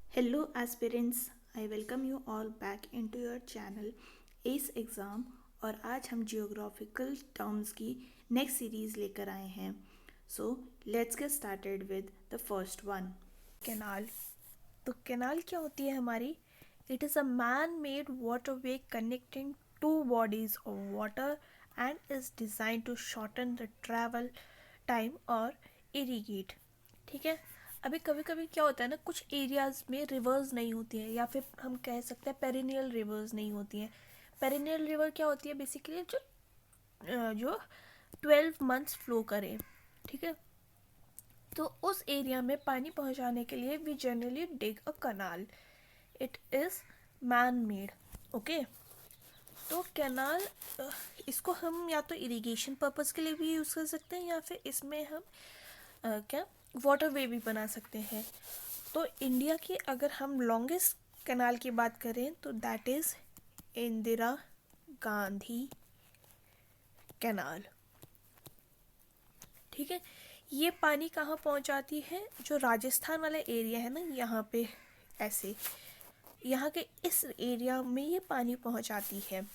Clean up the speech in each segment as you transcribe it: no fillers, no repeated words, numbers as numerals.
Hello aspirants, I welcome you all back into your channel ACE exam. और आज हम geographical terms की next series लेकर आए हैं। So let's get started with the first one. Canal. तो canal क्या होती है हमारी? It is a man made waterway connecting two bodies of water and is design to shorten the travel time और irrigate. ठीक है। अभी कभी कभी क्या होता है ना, कुछ एरियाज़ में रिवर्स नहीं होती हैं, या फिर हम कह सकते हैं पेरिनियल रिवर्स नहीं होती हैं। पेरिनियल रिवर क्या होती है? बेसिकली जो 12 मंथ्स फ्लो करे। ठीक है। तो उस एरिया में पानी पहुंचाने के लिए we generally dig a canal. It is man made. Okay. तो कैनाल, इसको हम या तो इरिगेशन पर्पस के लिए भी यूज़ कर सकते हैं, या फिर इसमें हम क्या वाटर वे भी बना सकते हैं। तो इंडिया की अगर हम लॉन्गेस्ट कैनाल की बात करें तो that is Indira Gandhi canal. ठीक है। ये पानी कहाँ पहुँचाती है? जो राजस्थान वाला एरिया है ना, यहाँ पे ऐसे यहाँ के इस एरिया में ये पानी पहुँचाती है।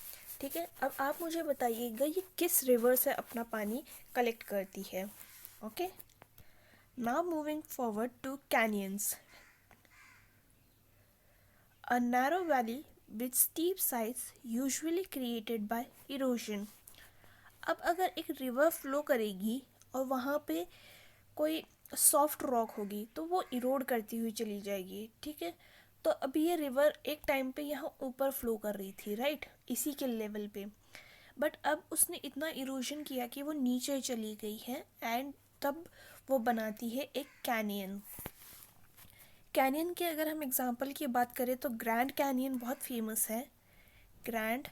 ठीक है। अब आप मुझे बताइएगा ये किस रिवर से अपना पानी कलेक्ट करती है। Okay. Now moving forward to canyons, a narrow valley with steep sides usually created by erosion। अब अगर एक रिवर फ्लो करेगी और वहाँ पे कोई सॉफ्ट रॉक होगी तो वो इरोड करती हुई चली जाएगी। ठीक है। तो अभी ये रिवर एक टाइम पे यहाँ ऊपर फ्लो कर रही थी, राइट, इसी के लेवल पे। बट अब उसने इतना इरोजन किया कि वो नीचे चली गई है, एंड तब वो बनाती है एक कैनियन। कैनियन के अगर हम एग्जांपल की बात करें तो ग्रैंड कैनियन बहुत फेमस है। ग्रैंड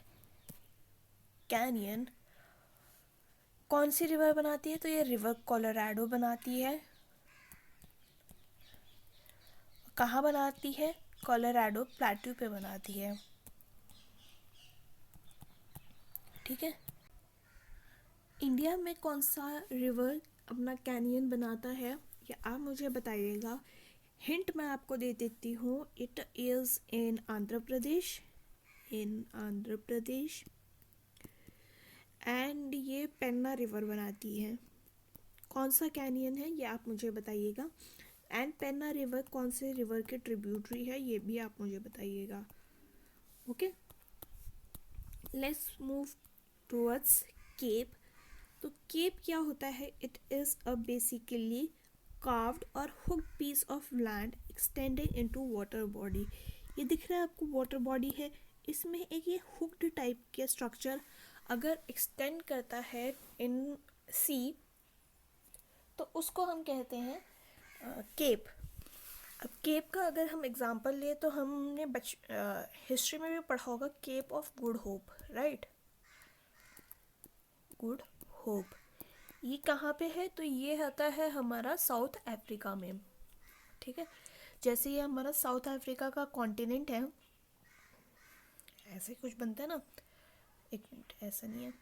कैनियन कौन सी रिवर बनाती है? तो ये रिवर कोलोराडो बनाती है। कहाँ बनाती है? कोलोराडो प्लेट्यू पे बनाती है। ठीक है। इंडिया में कौन सा रिवर अपना कैनियन बनाता है, ये आप मुझे बताइएगा। हिंट मैं आपको दे देती हूँ, it is in Andhra Pradesh. In Andhra Pradesh. And ये पेन्ना रिवर बनाती है। कौन सा कैनियन है ये आप मुझे बताइएगा। एंड पेन्ना रिवर कौन से रिवर के ट्रिब्यूटरी है ये भी आप मुझे बताइएगा। Okay. Let's move towards cape. तो केप क्या होता है? It is a basically curved or hooked piece of land extending into water body. ये दिख रहा है आपको, वाटर बॉडी है, इसमें एक ये हुक्ड टाइप का स्ट्रक्चर अगर एक्सटेंड करता है इन सी तो उसको हम कहते हैं केप। अब केप का अगर हम एग्जांपल ले तो हमने हिस्ट्री में भी पढ़ा होगा, Cape of Good Hope, right. Good Hope ये कहाँ पे है? तो ये होता है हमारा साउथ अफ्रीका में। ठीक है। जैसे ये हमारा साउथ अफ्रीका का कॉन्टिनेंट है, ऐसे कुछ बनता है ना। एक मिनट, ऐसा नहीं है,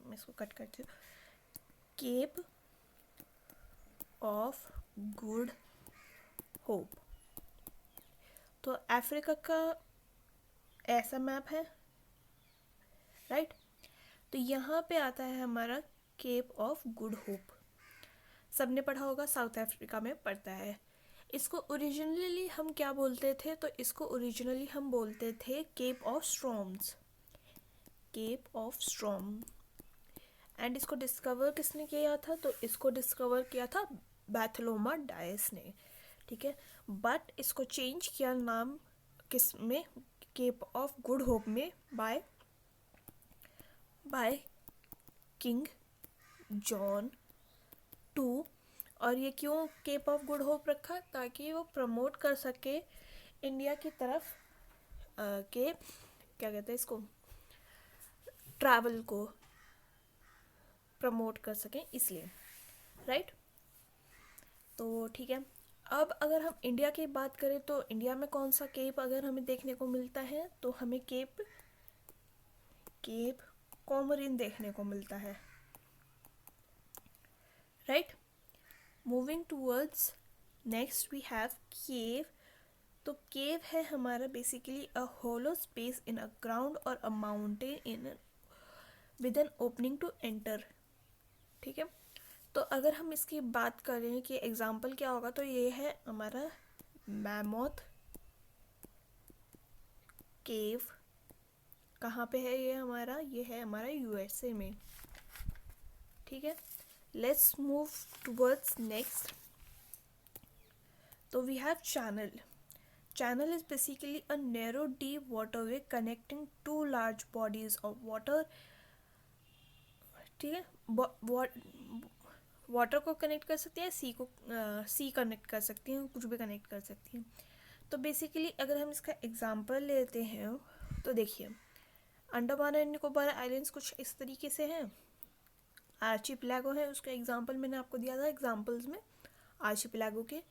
मैं इसको कट करती हूँ। Cape of Good Hope. तो अफ्रीका का ऐसा मैप है, राइट। तो यहाँ पे आता है हमारा केप ऑफ गुड होप। सबने पढ़ा होगा, साउथ अफ्रीका में पड़ता है। इसको ओरिजिनली हम क्या बोलते थे? तो इसको ओरिजिनली हम बोलते थे Cape of Storms. Cape of Storm. And इसको डिस्कवर किसने किया था? तो इसको डिस्कवर किया था बैथलोमा डायस ने। ठीक है। बट इसको चेंज किया नाम किस में? केप ऑफ गुड होप में, बाय किंग जॉन टू। और ये क्यों केप ऑफ गुड होप रखा? ताकि वो प्रमोट कर सके इंडिया की तरफ के क्या कहते हैं इसको, ट्रैवल को प्रमोट कर सकें, इसलिए, राइट। तो ठीक है। अब अगर हम इंडिया की बात करें तो इंडिया में कौन सा केप अगर हमें देखने को मिलता है? तो हमें केप केप कोमोरिन देखने को मिलता है, moving towards next we have cave. तो केव है हमारा basically a hollow space in a ground or a mountain in with an opening to enter. ठीक है, तो अगर हम इसकी बात करें कि एग्जाम्पल क्या होगा, तो ये है हमारा मैमोथ केव. कहाँ पे है ये है हमारा यूएसए में. ठीक है, लेट्स मूव टूवर्ड्स नेक्स्ट. तो we have channel. Channel is basically a narrow deep waterway connecting two large bodies of water. ठीक है, वाटर को कनेक्ट कर सकती है, सी कनेक्ट कर सकती हैं, कुछ भी कनेक्ट कर सकती हैं. तो बेसिकली अगर हम इसका एग्जांपल लेते हैं तो देखिए, अंडमान एंड निकोबार आइलैंड्स कुछ इस तरीके से हैं. आर्चिपेलागो है, उसका एग्जांपल मैंने आपको दिया था एग्जांपल्स में आर्चिपेलागो के.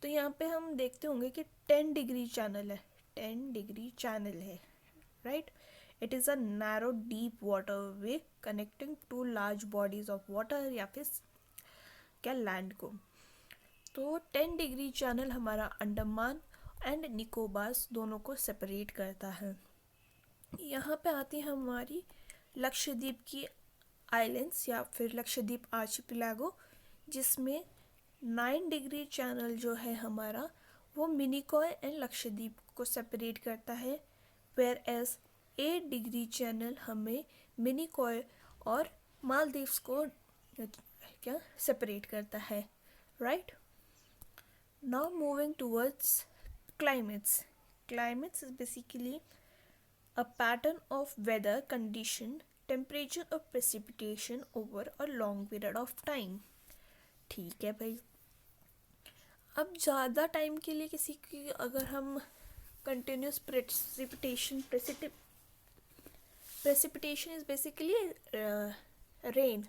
तो यहाँ पे हम देखते होंगे कि 10 डिग्री चैनल है, 10 डिग्री चैनल है, right. It is a narrow deep water way connecting two large bodies of water या फिर क्या लैंड को. तो 10 डिग्री चैनल हमारा अंडमान एंड निकोबार दोनों को सेपरेट करता है. यहाँ पे आती है हमारी लक्षद्वीप की आइलैंड्स या फिर लक्षद्वीप आर्चिपेलागो, जिसमें 9 डिग्री चैनल जो है हमारा वो मिनिकॉय एंड लक्षद्वीप को सेपरेट करता है, वेयर एज 8 डिग्री चैनल हमें मिनिकॉय और मालदीव्स को क्या सेपरेट करता है, right. Now moving towards climates. Climates is basically a pattern of weather condition, temperature or precipitation over a long period of time. ठीक है भाई, अब ज़्यादा टाइम के लिए किसी की अगर हम continuous precipitation is basically rain.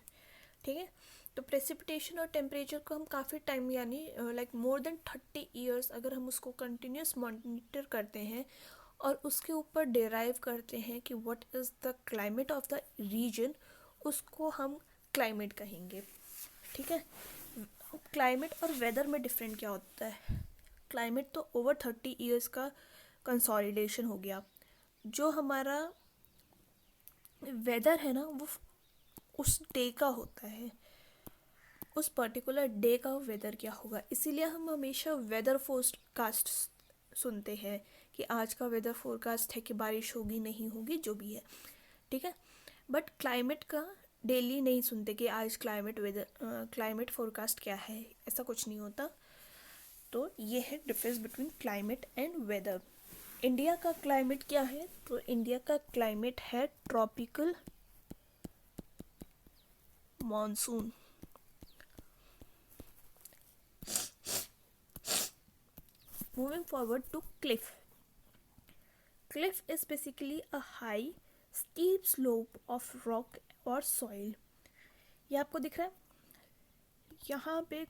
ठीक है, तो प्रेसिपिटेशन और टेम्परेचर को हम काफ़ी टाइम यानी लाइक मोर देन 30 ईयर्स अगर हम उसको कंटिन्यूस मॉनिटर करते हैं और उसके ऊपर डेराइव करते हैं कि what is the climate of the region, उसको हम क्लाइमेट कहेंगे. ठीक है, क्लाइमेट और वेदर में डिफरेंट क्या होता है. क्लाइमेट तो ओवर 30 ईयर्स का कंसोलिडेशन हो गया. जो हमारा वेदर है ना वो उस डे का होता है, उस पर्टिकुलर डे का वेदर क्या होगा. इसीलिए हम हमेशा वेदर फोरकास्ट सुनते हैं कि आज का वेदर फोरकास्ट है कि बारिश होगी नहीं होगी जो भी है. ठीक है, बट क्लाइमेट का डेली नहीं सुनते कि आज क्लाइमेट फोरकास्ट क्या है, ऐसा कुछ नहीं होता. तो ये है difference between climate and weather. India का क्लाइमेट क्या है, तो इंडिया का क्लाइमेट है tropical monsoon. Moving forward to cliff. Cliff is basically a high, steep slope of rock or soil. ये आपको दिख रहा है, यहाँ पे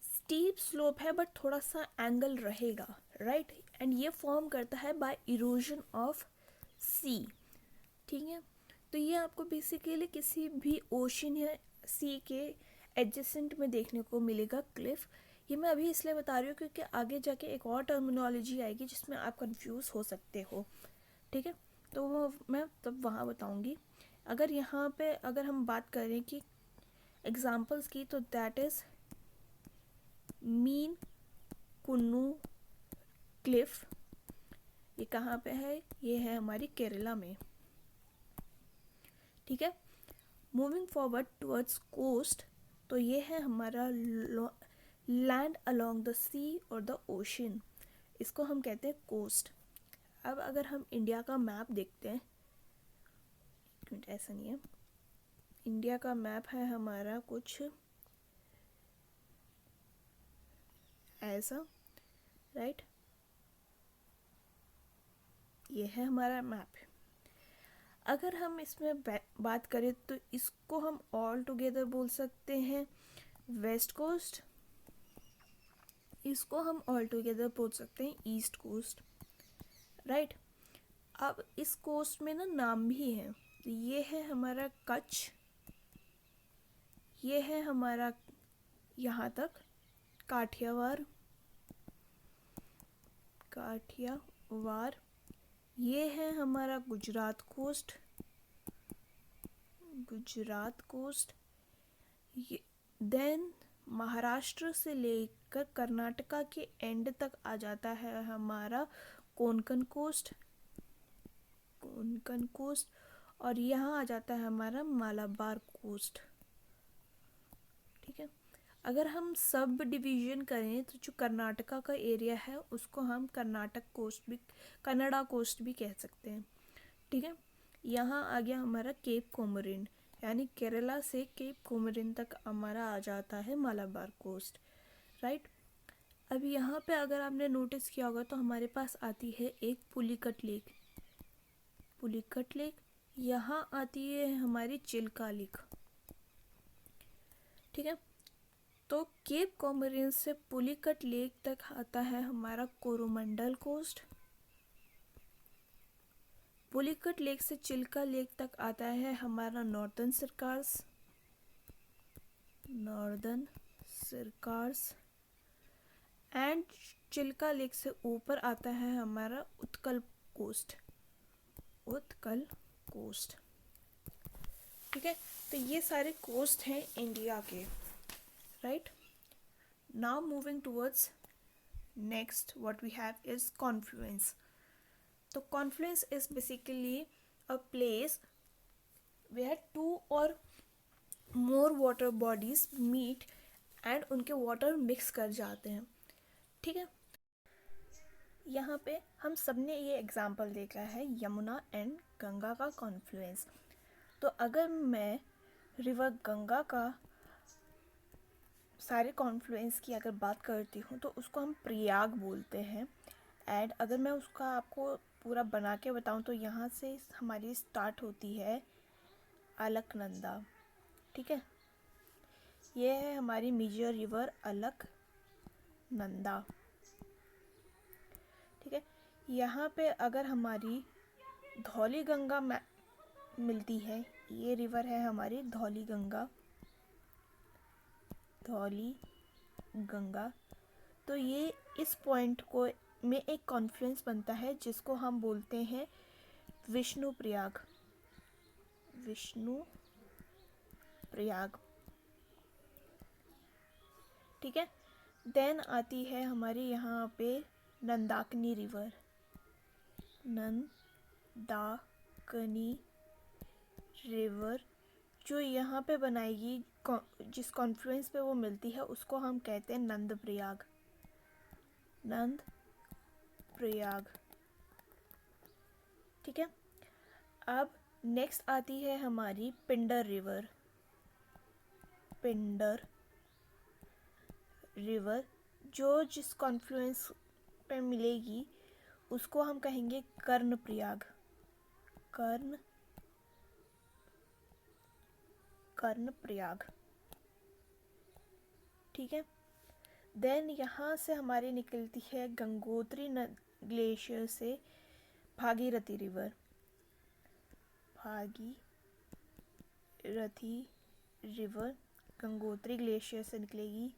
स्टीप स्लोप है बट थोड़ा सा एंगल रहेगा, राइट. एंड ये फॉर्म करता है बाय इरोजन ऑफ सी. ठीक है, तो ये आपको बेसिकली किसी भी ओशन या सी के एडजेसेंट में देखने को मिलेगा क्लिफ. ये मैं अभी इसलिए बता रही हूँ क्योंकि आगे जाके एक और टर्मिनोलॉजी आएगी जिसमें आप कंफ्यूज हो सकते हो. ठीक है, तो वो मैं तब वहाँ बताऊँगी. अगर यहाँ पे अगर हम बात करें कि एग्जांपल्स की, तो that is mean Kunnu Cliff. ये कहाँ पे है, ये है हमारी केरला में. ठीक है, मूविंग फॉरवर्ड टुवर्ड्स कोस्ट. तो ये है हमारा लैंड अलोंग द सी और द ओशन, इसको हम कहते हैं कोस्ट. अब अगर हम इंडिया का मैप देखते हैं, ऐसा नहीं है, इंडिया का मैप है हमारा कुछ ऐसा, राइट. ये है हमारा मैप. अगर हम इसमें बात करें तो इसको हम ऑल टुगेदर बोल सकते हैं वेस्ट कोस्ट, इसको हम ऑल टुगेदर बोल सकते हैं ईस्ट कोस्ट, राइट. अब इस कोस्ट में ना नाम भी हैं. ये है हमारा कच्छ, ये है हमारा यहाँ तक काठियावाड़, ये है हमारा गुजरात कोस्ट। ये देन महाराष्ट्र से लेकर कर्नाटका के एंड तक आ जाता है हमारा कोंकण कोस्ट, और यहाँ आ जाता है हमारा मालाबार कोस्ट। ठीक है, अगर हम सब डिवीजन करें तो जो कर्नाटका का एरिया है उसको हम कन्नड़ा कोस्ट भी कह सकते हैं। ठीक है, यहाँ आ गया हमारा केप कोमोरिन, यानी केरला से केप कोमोरिन तक हमारा आ जाता है मालाबार कोस्ट। राइट, अब यहाँ पे अगर आपने नोटिस किया होगा तो हमारे पास आती है एक पुलिकट लेक, यहाँ आती है हमारी चिल्का लेक। ठीक है, तो केप कोमोरिन से पुलिकट लेक तक आता है हमारा कोरोमंडल कोस्ट। पुलिकट लेक से चिल्का लेक तक आता है हमारा नॉर्दर्न सरकार्स, एंड चिल्का लेक से ऊपर आता है हमारा उत्कल कोस्ट। ठीक है, तो ये सारे कोस्ट हैं इंडिया के। Right, now moving towards next what we have is confluence. तो confluence is basically a place where two or more water bodies meet and उनके वाटर मिक्स कर जाते हैं। ठीक है, यहाँ पे हम सबने ये एग्जाम्पल देखा है यमुना एंड गंगा का कॉन्फ्लुएंस। तो अगर मैं रिवर गंगा का सारे कॉन्फ्लुएंस की अगर बात करती हूँ तो उसको हम प्रयाग बोलते हैं। एंड अगर मैं उसका आपको पूरा बना के बताऊँ तो यहाँ से हमारी स्टार्ट होती है अलकनंदा। ठीक है, ये है हमारी मेजर रिवर अलकनंदा। ठीक है, यहाँ पे अगर हमारी धौली गंगा मिलती है, ये रिवर है हमारी धौली गंगा, तो ये इस पॉइंट को में एक कॉन्फ्लुएंस बनता है जिसको हम बोलते हैं विष्णु प्रयाग। ठीक है, देन आती है हमारी यहाँ पे नंदाकनी रिवर, जो यहाँ पे बनाएगी, जिस कॉन्फ्लुएंस पे वो मिलती है उसको हम कहते हैं नंद प्रयाग। ठीक है, अब नेक्स्ट आती है हमारी पिंडर रिवर, जो जिस कॉन्फ्लुएंस पे मिलेगी उसको हम कहेंगे कर्ण प्रयाग। ठीक है, देन यहाँ से हमारी निकलती है गंगोत्री ग्लेशियर से भागीरथी रिवर गंगोत्री ग्लेशियर से निकलेगी।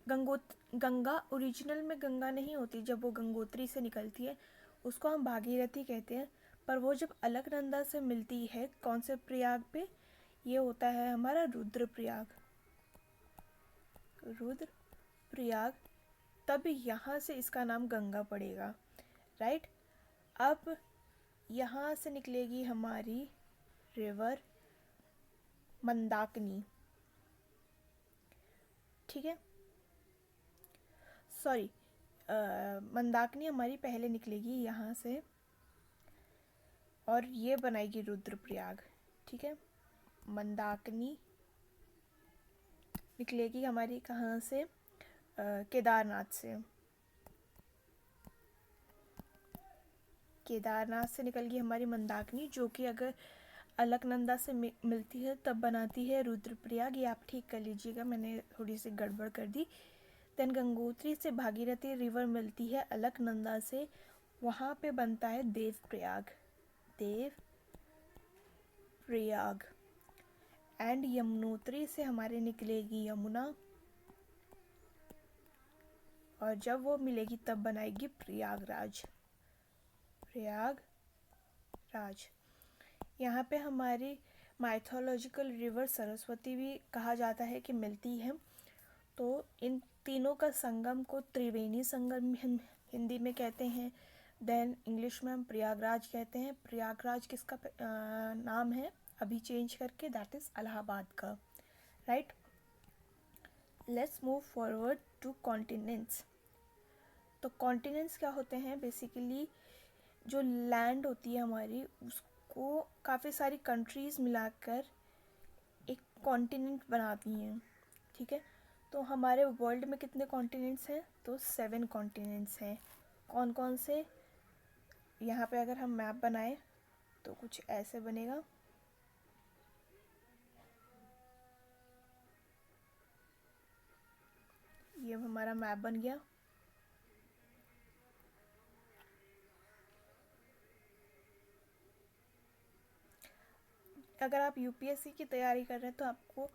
गंगा ओरिजिनल में गंगा नहीं होती, जब वो गंगोत्री से निकलती है उसको हम भागीरथी कहते हैं, पर वो जब अलकनंदा से मिलती है कौन से प्रयाग पे, ये होता है हमारा रुद्रप्रयाग, तब यहाँ से इसका नाम गंगा पड़ेगा। राइट, अब यहाँ से निकलेगी हमारी रिवर मंदाकिनी। ठीक है, सॉरी, मंदाकिनी हमारी पहले निकलेगी यहाँ से और ये बनाएगी रुद्रप्रयाग। ठीक है, मंदाकिनी निकलेगी हमारी कहाँ से, केदारनाथ से निकल गई हमारी मंदाकिनी, जो कि अगर अलकनंदा से मिलती है तब बनाती है रुद्रप्रयाग। ये आप ठीक कर लीजिएगा, मैंने थोड़ी सी गड़बड़ कर दी। देन गंगोत्री से भागीरथी रिवर मिलती है अलकनंदा से, वहाँ पे बनता है देवप्रयाग। एंड यमुनोत्री से हमारे निकलेगी यमुना, और जब वो मिलेगी तब बनाएगी प्रयागराज। प्रयागराज। यहाँ पे हमारी माइथोलॉजिकल रिवर सरस्वती भी कहा जाता है कि मिलती है। तो इन तीनों का संगम को त्रिवेणी संगम हम हिंदी में कहते हैं। देन इंग्लिश में हम प्रयागराज कहते हैं। प्रयागराज किसका नाम है अभी चेंज करके, दैट इज़ इलाहाबाद का, right. Let's move forward to continents. तो कॉन्टिनेंट्स क्या होते हैं? बेसिकली जो लैंड होती है हमारी, उसको काफ़ी सारी कंट्रीज़ मिलाकर एक कॉन्टिनेंट बनाती हैं, ठीक है। तो हमारे वर्ल्ड में कितने कॉन्टिनेंट्स हैं? तो 7 कॉन्टिनेंट्स हैं। कौन कौन से? यहाँ पे अगर हम मैप बनाएं तो कुछ ऐसे बनेगा। ये हमारा मैप बन गया। अगर आप यूपीएससी की तैयारी कर रहे हैं तो आपको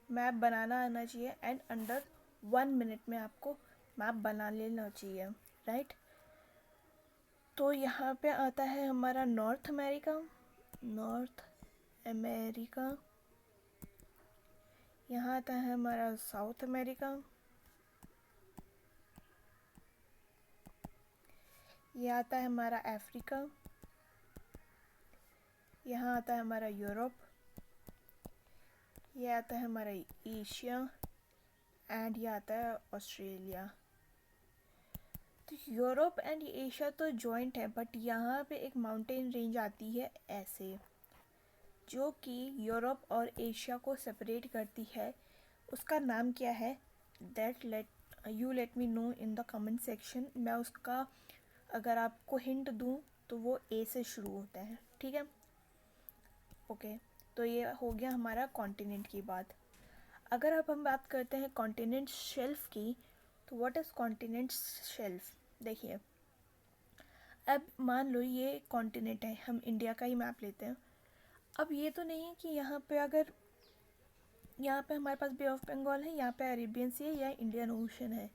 मैप बनाना आना चाहिए, एंड अंडर 1 मिनट में आपको मैप बना लेना चाहिए, राइट। तो यहाँ पे आता है हमारा नॉर्थ अमेरिका। यहाँ आता है हमारा साउथ अमेरिका। ये आता है हमारा अफ्रीका। यहाँ आता है हमारा यूरोप। ये आता है हमारा एशिया, एंड ये आता है ऑस्ट्रेलिया। तो यूरोप एंड एशिया तो जॉइंट है, बट यहाँ पे एक माउंटेन रेंज आती है ऐसे, जो कि यूरोप और एशिया को सेपरेट करती है। उसका नाम क्या है? Late me know in the comment section. मैं उसका अगर आपको हिंट दूँ तो वो ए से शुरू होता है, ठीक है। ओके, तो ये हो गया हमारा कॉन्टिनेंट की बात। अगर अब हम बात करते हैं कॉन्टिनेंट शेल्फ की, तो व्हाट इज़ कॉन्टिनेंट शेल्फ? देखिए, अब मान लो ये कॉन्टिनेंट है, हम इंडिया का ही मैप लेते हैं। अब ये तो नहीं है कि यहाँ पे अगर यहाँ पे हमारे पास बे ऑफ बंगाल है, यहाँ पे अरेबियन सी है या इंडियन ओशन है,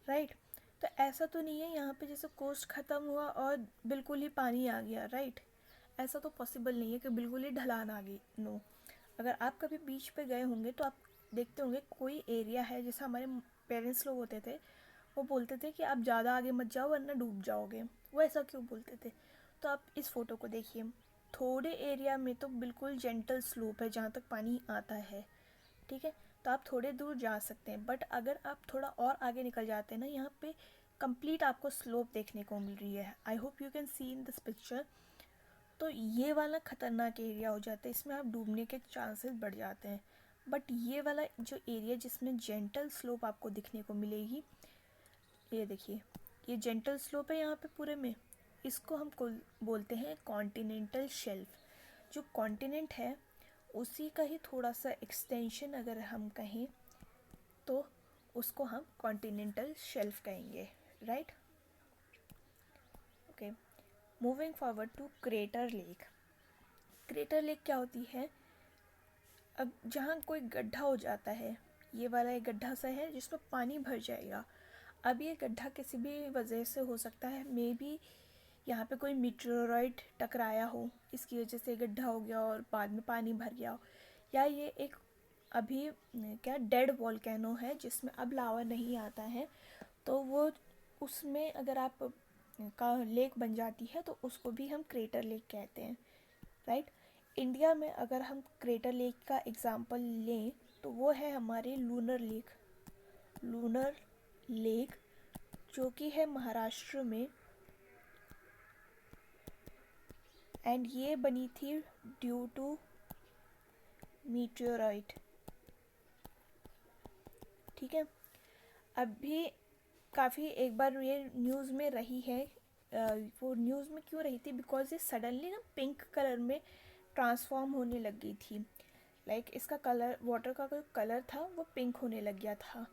राइट। तो ऐसा तो नहीं है यहाँ पे जैसे कोस्ट ख़त्म हुआ और बिल्कुल ही पानी आ गया, राइट। ऐसा तो पॉसिबल नहीं है कि बिल्कुल ही ढलान आ गई, नो। अगर आप कभी बीच पे गए होंगे तो आप देखते होंगे कोई एरिया है, जैसे हमारे पेरेंट्स लोग होते थे, वो बोलते थे कि आप ज़्यादा आगे मत जाओ वरना डूब जाओगे। वो ऐसा क्यों बोलते थे? तो आप इस फ़ोटो को देखिए, थोड़े एरिया में तो बिल्कुल जेंटल स्लोप है जहाँ तक पानी आता है, ठीक है। तो आप थोड़े दूर जा सकते हैं, बट अगर आप थोड़ा और आगे निकल जाते हैं ना, यहाँ पे कंप्लीट आपको स्लोप देखने को मिल रही है। I hope you can see in this picture. तो ये वाला ख़तरनाक एरिया हो जाता है, इसमें आप डूबने के चांसेस बढ़ जाते हैं। बट ये वाला जो एरिया जिसमें जेंटल स्लोप आपको दिखने को मिलेगी, ये देखिए, ये जेंटल स्लोप है यहाँ पे पूरे में, इसको हम बोलते हैं कॉन्टिनेंटल शेल्फ। जो कॉन्टिनेंट है उसी का ही थोड़ा सा एक्सटेंशन अगर हम कहें तो उसको हम कॉन्टिनेंटल शेल्फ कहेंगे, right. Okay, moving forward to crater lake. Crater lake क्या होती है? अब जहाँ कोई गड्ढा हो जाता है, ये वाला एक गड्ढा सा है जिसमें पानी भर जाएगा। अब ये गड्ढा किसी भी वजह से हो सकता है, मे बी यहाँ पे कोई मीटेओराइट टकराया हो, इसकी वजह से गड्ढा हो गया और बाद में पानी भर गया हो, या ये एक अभी क्या डेड वॉल्केनो है जिसमें अब लावा नहीं आता है, तो वो उसमें अगर आप का लेक बन जाती है तो उसको भी हम क्रेटर लेक कहते हैं, राइट। इंडिया में अगर हम क्रेटर लेक का एग्जांपल लें तो वो है हमारे लूनर लेक जो कि है महाराष्ट्र में, एंड ये बनी थी ड्यू टू मीटेओराइट, ठीक है। अभी काफ़ी एक बार ये न्यूज़ में रही है, वो न्यूज़ में क्यों रही थी? बिकॉज ये सडनली ना पिंक कलर में ट्रांसफॉर्म होने लग गई थी, लाइक इसका कलर, वाटर का जो कलर था वो पिंक होने लग गया था।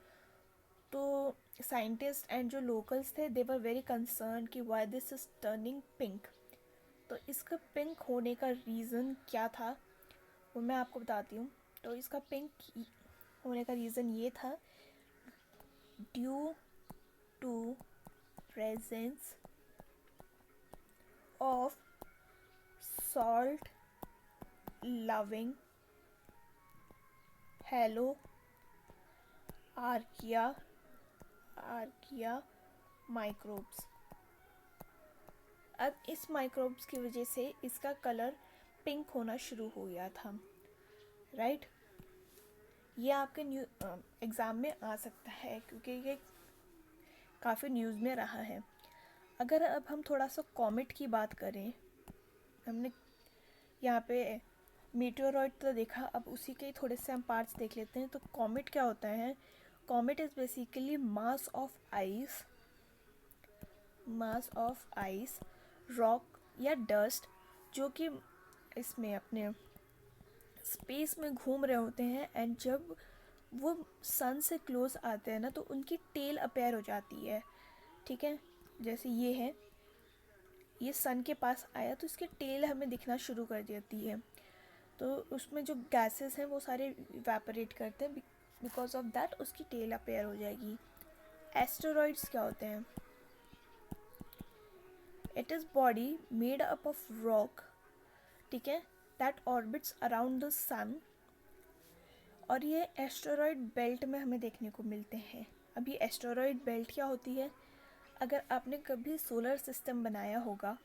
तो साइंटिस्ट एंड जो लोकल्स थे दे वर वेरी कंसर्न कि why this is turning pink. तो इसका पिंक होने का रीज़न क्या था वो मैं आपको बताती हूँ। तो इसका पिंक होने का रीज़न ये था, due to presence of salt loving halo archaea microbes. अब इस माइक्रोब्स की वजह से इसका कलर पिंक होना शुरू हो गया था, राइट। ये आपके एग्ज़ाम में आ सकता है क्योंकि ये काफ़ी न्यूज़ में रहा है। अगर अब हम थोड़ा सा कॉमेट की बात करें, हमने यहाँ पे मीटेओरॉइड तो देखा, अब उसी के थोड़े से हम पार्ट्स देख लेते हैं। तो कॉमेट क्या होता है? Comet is basically mass of ice, rock या डस्ट जो कि इसमें अपने स्पेस में घूम रहे होते हैं, एंड जब वो सन से क्लोज आते हैं ना तो उनकी टेल अपेयर हो जाती है, ठीक है। जैसे ये है, ये सन के पास आया तो इसकी टेल हमें दिखना शुरू कर देती है, तो उसमें जो गैसेस हैं वो सारे इवेपोरेट करते हैं, बिकॉज ऑफ दैट उसकी टेल अपेयर हो जाएगी। एस्टेरॉइड्स क्या होते हैं? It is body made up of rock, ठीक है, दैट ऑर्बिट्स अराउंड द सन, और ये एस्टेरॉयड बेल्ट में हमें देखने को मिलते हैं। अब ये एस्टेरॉयड बेल्ट क्या होती है? अगर आपने कभी सोलर सिस्टम बनाया होगा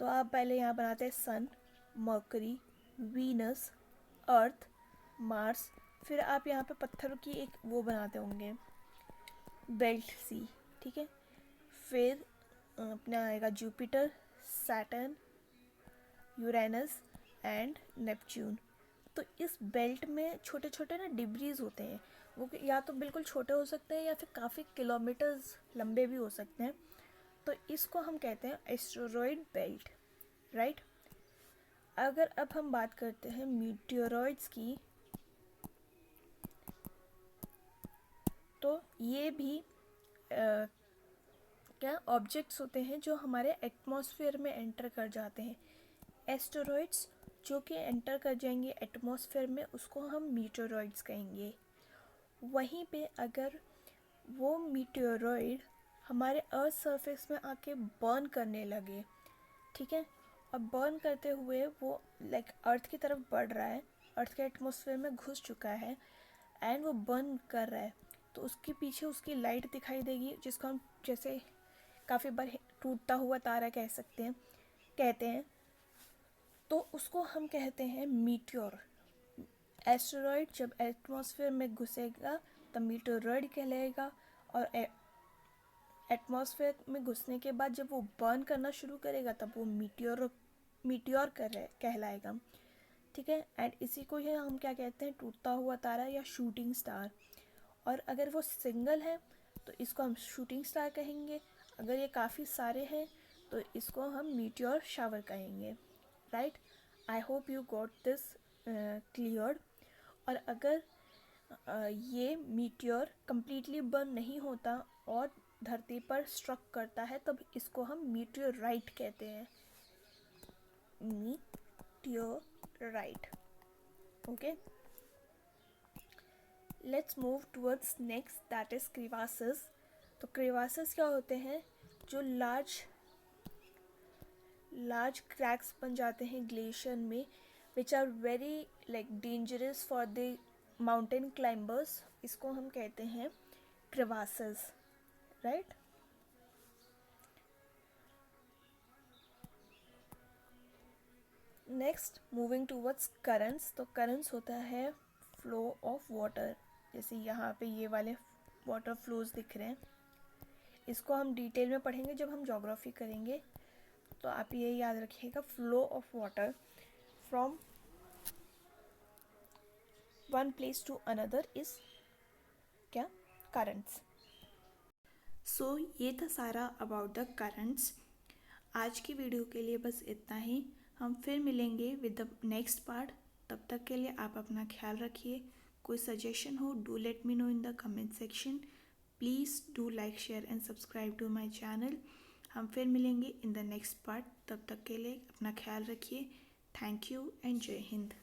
तो आप पहले यहाँ बनाते हैं सन, मर्करी, वीनस, अर्थ, मार्स, फिर आप यहाँ पे पत्थर की एक वो बनाते होंगे बेल्ट सी, ठीक है। फिर अपना आएगा Jupiter, Saturn, Uranus and Neptune. तो इस बेल्ट में छोटे छोटे ना डिब्रीज होते हैं, वो या तो बिल्कुल छोटे हो सकते हैं या फिर काफ़ी किलोमीटर्स लंबे भी हो सकते हैं। तो इसको हम कहते हैं एस्टेरॉयड बेल्ट, राइट। अगर अब हम बात करते हैं मीटियोरॉइड्स की, तो ये भी क्या ऑब्जेक्ट्स होते हैं जो हमारे एटमॉस्फेयर में एंटर कर जाते हैं। एस्टेरॉइड्स जो कि एंटर कर जाएंगे एटमॉस्फेयर में, उसको हम मीटेओरॉइड्स कहेंगे। वहीं पे अगर वो मीटेओरॉइड हमारे अर्थ सरफेस में आके बर्न करने लगे, ठीक है, और बर्न करते हुए वो लाइक अर्थ की तरफ बढ़ रहा है, अर्थ के एटमॉस्फेयर में घुस चुका है एंड वो बर्न कर रहा है, तो उसके पीछे उसकी लाइट दिखाई देगी, जिसको हम जैसे काफ़ी बार टूटता हुआ तारा कहते हैं, तो उसको हम कहते हैं मीटियोर। एस्टेरॉयड जब एटमॉस्फेयर में घुसेगा तब मीटेओरॉयड कहलाएगा, और एटमॉस्फेयर में घुसने के बाद जब वो बर्न करना शुरू करेगा तब वो मीटियोर कहलाएगा, ठीक है। एंड इसी को ही हम क्या कहते हैं? टूटता हुआ तारा या शूटिंग स्टार। और अगर वो सिंगल है तो इसको हम शूटिंग स्टार कहेंगे, अगर ये काफ़ी सारे हैं तो इसको हम मीटियोर शावर कहेंगे, right. I hope you got this cleared. और अगर ये मीटियोर कम्प्लीटली बर्न नहीं होता और धरती पर स्ट्रक करता है तब इसको हम मीटियोराइट कहते हैं, meteorite, okay. Let's move towards next, that is crevasses. तो क्रिवासेस क्या होते हैं? जो लार्ज क्रैक्स बन जाते हैं ग्लेशियर में, which are very like dangerous for the mountain climbers, इसको हम कहते हैं crevasses, right. Next moving towards currents. तो करंट्स होता है फ्लो ऑफ वाटर, जैसे यहाँ पे ये वाले वाटर फ्लोज दिख रहे हैं, इसको हम डिटेल में पढ़ेंगे जब हम ज्योग्राफी करेंगे। तो आप ये याद रखिएगा, flow of water from one place to another is क्या? करंट्स। सो ये था सारा अबाउट द करंट्स। आज की वीडियो के लिए बस इतना ही। हम फिर मिलेंगे विद द नेक्स्ट पार्ट। तब तक के लिए आप अपना ख्याल रखिए। कोई सजेशन हो, do let me know in the comment section. Please do like, share and subscribe to my channel. हम फिर मिलेंगे इन द नेक्स्ट पार्ट। तब तक के लिए अपना ख्याल रखिए। थैंक यू एंड जय हिंद।